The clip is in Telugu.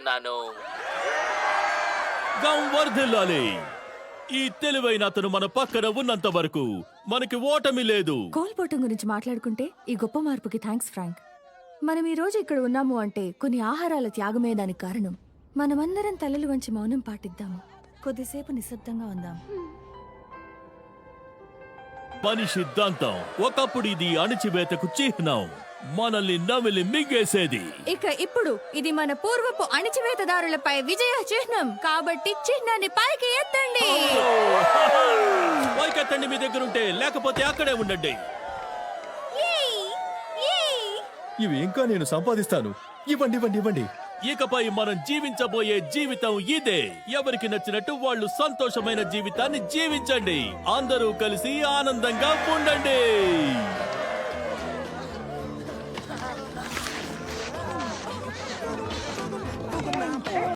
కోరుతున్నాను. వర్ధిల్లాలి. ఈ తెలివైన అతను మన పక్కన ఉన్నంత వరకు మనకి ఓటమి లేదు. కోల్పోవటం గురించి మాట్లాడుకుంటే ఈ గొప్ప మార్పుకి థ్యాంక్స్ ఫ్రాంక్. మనం ఈ రోజు ఇక్కడ ఉన్నాము అంటే కొన్ని ఆహారాల త్యాగమే దానికి కారణం. మనమందరం తలలు వంచి మౌనం పాటిద్దాము. కొద్దిసేపు నిశ్శబ్దంగా ఉందాం. పని సిద్ధాంతం ఒకప్పుడు ఇది అణిచివేతకు చిహ్నం, మనల్ని నమిలి మింగేసేది. ఇప్పుడు ఇది మన పూర్వపు అణిచివేతదారులపై విజయ చిహ్నం. కాబట్టి చిహ్నాన్ని పైకి ఎత్తండి. పైకెత్తండి మీ దగ్గరుంటే, లేకపోతే అక్కడే ఉండండి. ఇవి ఇంకా నేను సంపాదిస్తాను. ఇవ్వండి ఇవ్వండి ఇవ్వండి. ఇకపై మనం జీవించబోయే జీవితం ఇదే. ఎవరికి నచ్చినట్టు వాళ్ళు సంతోషమైన జీవితాన్ని జీవించండి. అందరూ కలిసి ఆనందంగా ఉండండి.